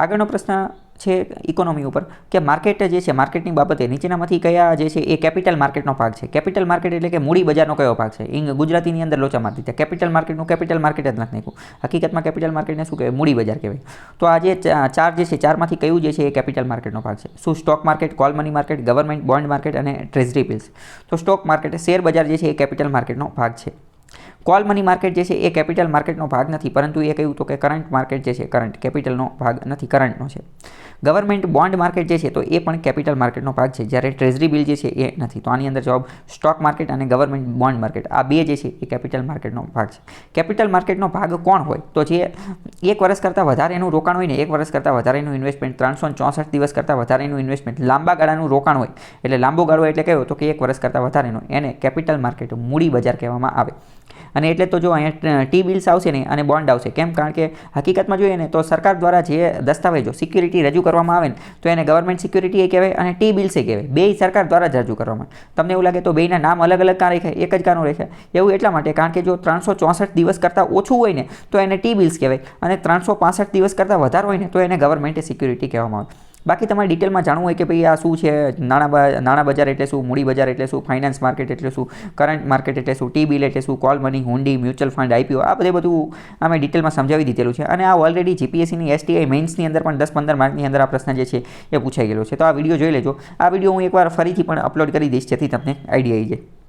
આગળનો પ્રશ્ન છે ઇકોનોમી ઉપર કે માર્કેટ જે છે માર્કેટની બાબતે નીચેનામાંથી કયા જે છે એ કેપિટલ માર્કેટનો ભાગ છે. કેપિટલ માર્કેટ એટલે કે મૂડી બજારનો કયો ભાગ છે. ગુજરાતીની અંદર લોચા મારી દીધા. કેપિટલ માર્કેટનું કેપિટલ માર્કેટ જ નથી નાખ્યું. હકીકતમાં કેપિટલ માર્કેટને શું કહેવાય? મૂડી બજાર કહેવાય. તો આ જે ચાર જે છે ચારમાંથી કયું જે છે એ કેપિટલ માર્કેટનો ભાગ છે? શું stock market, call money market, government bond market અને ટ્રેઝરી બિલ્સ? તો સ્ટોક માર્કેટ શેર બજાર જે છે એ કેપિટલ માર્કેટનો ભાગ છે. કોલ મની માર્કેટ જે છે એ કેપિટલ માર્કેટનો ભાગ નથી, પરંતુ એ કહ્યું તો કે કરંટ માર્કેટ જે છે કરંટ કેપિટલનો ભાગ નથી, કરંટનો છે. ગવર્મેન્ટ બોન્ડ માર્કેટ જે છે તો એ પણ કેપિટલ માર્કેટનો ભાગ છે, જ્યારે ટ્રેઝરી બિલ જે છે એ નથી. તો આની અંદર જવાબ સ્ટોક માર્કેટ અને ગવર્મેન્ટ બોન્ડ માર્કેટ આ બે જે છે એ કેપિટલ માર્કેટનો ભાગ છે. કેપિટલ માર્કેટનો ભાગ કોણ હોય? તો જે 1 વર્ષ કરતાં વધારેનું રોકાણ હોય ને, 1 વર્ષ કરતાં વધારેનું ઇન્વેસ્ટમેન્ટ, 364 દિવસ કરતાં વધારેનું ઇન્વેસ્ટમેન્ટ, લાંબા ગાળાનું રોકાણ હોય, એટલે લાંબો ગાળો એટલે કયો તો કે 1 વર્ષ કરતાં વધારેનો, એને કેપિટલ માર્કેટ મૂડી બજાર કહેવામાં આવે. અને એટલે તો જો અહીંયા ટી બિલ્સ આવશે ને અને બોન્ડ આવશે. કેમ? કારણ કે હકીકતમાં જોઈએ ને તો સરકાર દ્વારા જે દસ્તાવેજો સિક્યુરિટી રજૂ કરવામાં આવે ને તો એને ગવર્મેન્ટ સિક્યુરિટી કહેવાય અને ટી બિલ્સે કહેવાય. બેય સરકાર દ્વારા જ રજૂ કરવામાં આવે. તમને એવું લાગે તો બેયના નામ અલગ અલગ કાં રાખ્યા? એક જ કાંનું રાખ્યા? એવું એટલા માટે કારણ કે જો 364 દિવસ કરતાં ઓછું હોય ને તો એને ટી બિલ્સ કહેવાય અને 365 દિવસ કરતાં વધારે હોય ને તો એને ગવર્મેન્ટ સિક્યુરિટી કહેવામાં આવે. બાકી તમારે ડિટેલમાં જાણવું હોય કે ભાઈ આ શું છે, નાણાં બજાર એટલે શું, મૂડી બજાર એટલે શું, ફાઇનાન્સ માર્કેટ એટલે શું, કરંટ માર્કેટ એટલે શું, ટી બિલ એટલે શું, call money, hundi, mutual fund, IPO, આ બધું અમે ડિટેલમાં સમજાવી દીધેલું છે. અને આ ઓલરેડી જીપીએસસીની STI મેઇન્સની અંદર પણ 10-15 માર્કની અંદર આ પ્રશ્ન જે છે એ પૂછાઈ ગયેલો છે. તો આ વિડીયો જોઈ લેજો. આ વિડીયો હું એકવાર ફરીથી પણ અપલોડ કરી દઈશ જેથી તમને આઈડિયા આવી જાય.